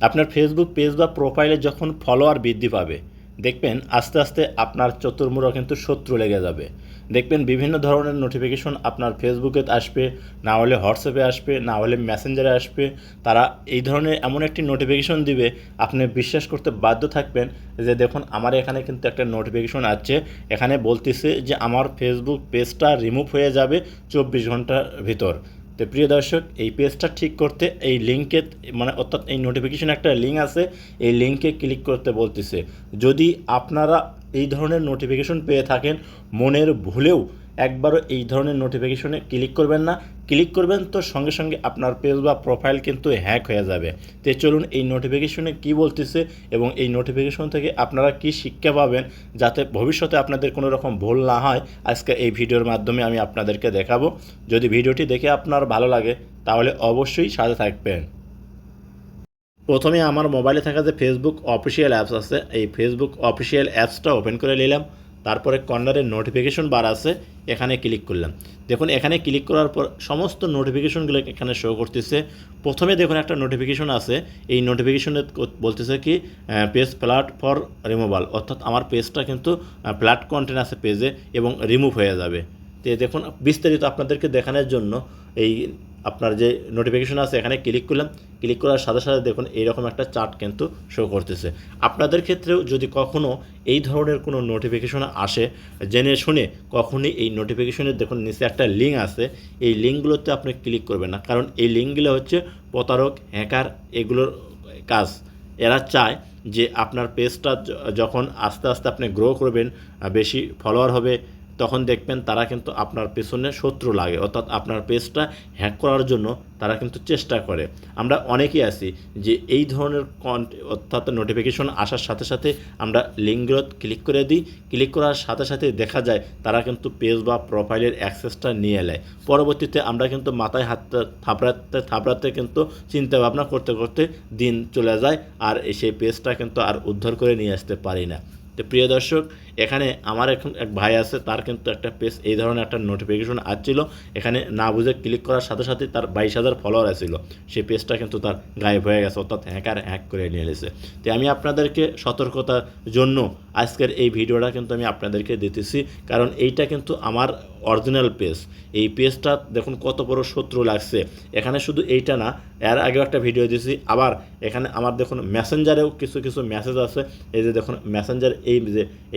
আপনার Facebook page বা প্রোফাইলে যখন ফলোয়ার বৃদ্ধি পাবে, দেখবেন আস্তে আস্তে আপনার চতুর্মুড়া কিন্তু শত্রু লেগে যাবে। দেখবেন বিভিন্ন ধরনের নোটিফিকেশন আপনার ফেসবুকে আসবে, না হলে হোয়াটসঅ্যাপে আসবে, না হলে মেসেঞ্জারে আসবে। তারা এই ধরনের এমন একটি নোটিফিকেশন দিবে, আপনি বিশ্বাস করতে বাধ্য থাকবেন যে দেখুন আমার এখানে কিন্তু একটা নোটিফিকেশন আছে, এখানে বলতেছে যে আমার ফেসবুক পেজটা রিমুভ হয়ে যাবে 24 ঘন্টার ভিতর। তো প্রিয় দর্শক, এই পেজটা ঠিক করতে এই লিঙ্কে, মানে অর্থাৎ এই নোটিফিকেশন একটা লিঙ্ক আছে, এই লিঙ্কে ক্লিক করতে বলতেছে। যদি আপনারা এই ধরনের নোটিফিকেশন পেয়ে থাকেন, মনের ভুলেও একবারও এই ধরনের নোটিফিকেশনে ক্লিক করবেন না। ক্লিক করবেন তো সঙ্গে সঙ্গে আপনার পেজ বা প্রোফাইল কিন্তু হ্যাক হয়ে যাবে। তো চলুন এই নোটিফিকেশনে কি বলতেছে এবং এই নোটিফিকেশন থেকে আপনারা কি শিক্ষা পাবেন, যাতে ভবিষ্যতে আপনাদের কোনো রকম ভুল না হয়, আজকে এই ভিডিওর মাধ্যমে আমি আপনাদেরকে দেখাবো। যদি ভিডিওটি দেখে আপনার ভালো লাগে তাহলে অবশ্যই সাথে থাকবেন। প্রথমে আমার মোবাইলে থাকা যে ফেসবুক অফিসিয়াল অ্যাপস আছে, এই ফেসবুক অফিসিয়াল অ্যাপসটা ওপেন করে নিলাম। তারপরে কর্নারে নোটিফিকেশন বার আছে, এখানে ক্লিক করলাম। দেখুন এখানে ক্লিক করার পর সমস্ত নোটিফিকেশনগুলো এখানে শো করতেছে। প্রথমে দেখুন একটা নোটিফিকেশন আছে, এই নোটিফিকেশনে বলতেছে কি পেজ ফ্ল্যাট ফর রিমুভাল, অর্থাৎ আমার পেজটা কিন্তু ফ্ল্যাট কন্টেন্ট আছে পেজে এবং রিমুভ হয়ে যাবে। তো দেখুন বিস্তারিত আপনাদেরকে দেখানোর জন্য এই আপনার যে নোটিফিকেশন আছে এখানে ক্লিক করলাম। ক্লিক করার সাথে সাথে দেখুন এইরকম একটা চার্ট কিন্তু শো করতেছে। আপনাদের ক্ষেত্রেও যদি কখনও এই ধরনের কোনো নোটিফিকেশন আসে, জেনে শুনে কখনই এই নোটিফিকেশনের দেখুন নিচে একটা লিঙ্ক আছে, এই লিঙ্কগুলোতে আপনি ক্লিক করবেন না, কারণ এই লিঙ্কগুলো হচ্ছে প্রতারক, হ্যাকার, এগুলোর কাজ। এরা চায় যে আপনার পেজটা যখন আস্তে আস্তে আপনি গ্রো করবেন, বেশি ফলোয়ার হবে, তখন দেখবেন তারা কিন্তু আপনার পেছনে শত্রু লাগে, অর্থাৎ আপনার পেজটা হ্যাক করার জন্য তারা কিন্তু চেষ্টা করে। আমরা অনেকেই আছি যে এই ধরনের অর্থাৎ নোটিফিকেশন আসার সাথে সাথে আমরা লিঙ্কগুলো ক্লিক করে দিই। ক্লিক করার সাথে সাথে দেখা যায় তারা কিন্তু পেজ বা প্রোফাইলের অ্যাক্সেসটা নিয়ে নেয়। পরবর্তীতে আমরা কিন্তু মাথায় হাত থাপড়াতে থাপড়াতে কিন্তু চিন্তা ভাবনা করতে করতে দিন চলে যায়, আর সেই পেজটা কিন্তু আর উদ্ধার করে নিয়ে আসতে পারি না। তো প্রিয় দর্শক, এখানে আমার এখন এক ভাই আছে, তার কিন্তু একটা পেজ এই ধরনের একটা নোটিফিকেশন আসছিল, এখানে না বুঝে ক্লিক করার সাথে সাথে তার 22,000 ফলোয়ার আসছিল, সেই পেজটা কিন্তু তার গায়েব হয়ে গেছে, অর্থাৎ হ্যাকার হ্যাক করে নিয়ে এসেছে। তো আমি আপনাদেরকে সতর্কতার জন্য আজকের এই ভিডিওটা কিন্তু আমি আপনাদেরকে দিতেছি, কারণ এইটা কিন্তু আমার অরিজিনাল পেজ। এই পেজটা দেখুন কত বড় শত্রু লাগছে। এখানে শুধু এইটা না, এর আগেও একটা ভিডিও দিয়েছি, আবার এখানে আমার দেখুন মেসেঞ্জারেও কিছু কিছু মেসেজ আছে। এই যে দেখুন মেসেঞ্জার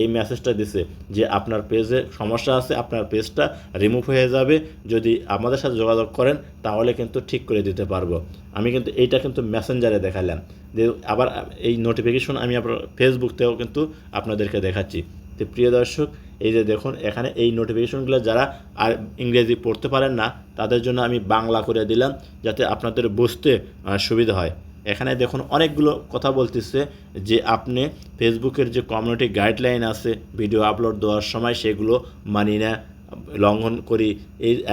এই মেসেজটা দিছে যে আপনার পেজে সমস্যা আছে, আপনার পেজটা রিমুভ হয়ে যাবে, যদি আমাদের সাথে যোগাযোগ করেন তাহলে কিন্তু ঠিক করে দিতে পারবো। আমি কিন্তু এইটা কিন্তু মেসেঞ্জারে দেখালাম, যে আবার এই নোটিফিকেশন আমি আপনার ফেসবুক থেকেও কিন্তু আপনাদেরকে দেখাচ্ছি। তো প্রিয় দর্শক, এই যে দেখুন এখানে এই নোটিফিকেশনগুলো যারা আর ইংরেজি পড়তে পারেন না তাদের জন্য আমি বাংলা করে দিলাম, যাতে আপনাদের বুঝতে সুবিধা হয়। এখানে দেখুন অনেকগুলো কথা বলতেছে যে আপনি ফেসবুকের যে কমিউনিটি গাইডলাইন আছে ভিডিও আপলোড দেওয়ার সময় সেগুলো মানি না, লঙ্ঘন করি।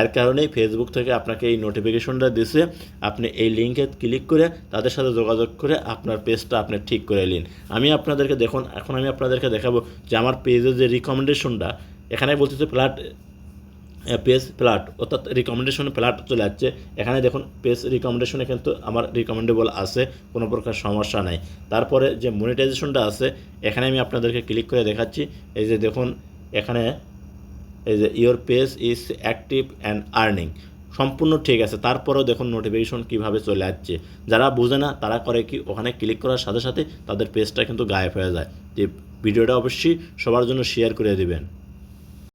এর কারণেই ফেসবুক থেকে আপনাকে এই নোটিফিকেশনটা দিছে। আপনি এই লিঙ্কে ক্লিক করে তাদের সাথে যোগাযোগ করে আপনার পেজটা আপনি ঠিক করে নিন। আমি আপনাদেরকে দেখুন, এখন আমি আপনাদেরকে দেখাবো যে আমার পেজের যে রিকমেন্ডেশনটা, এখানে বলতেছে পেজ ফ্ল্যাট, অর্থাৎ রিকমেন্ডেশনে ফ্ল্যাট চলে যাচ্ছে। এখানে দেখুন পেজ রিকমেন্ডেশনে কিন্তু আমার রিকমেন্ডেবল আছে, কোনো প্রকার সমস্যা নাই। তারপরে যে মনিটাইজেশনটা আছে এখানে আমি আপনাদেরকে ক্লিক করে দেখাচ্ছি। এই যে দেখুন এখানে এই যে your page is active and earning, সম্পূর্ণ ঠিক আছে। তারপরেও দেখুন নোটিফিকেশন কীভাবে চলে যাচ্ছে। যারা বোঝে না তারা করে কি, ওখানে ক্লিক করার সাথে সাথে তাদের পেজটা কিন্তু গায়েব হয়ে যায়। যে ভিডিওটা অবশ্যই সবার জন্য শেয়ার করে দেবেন।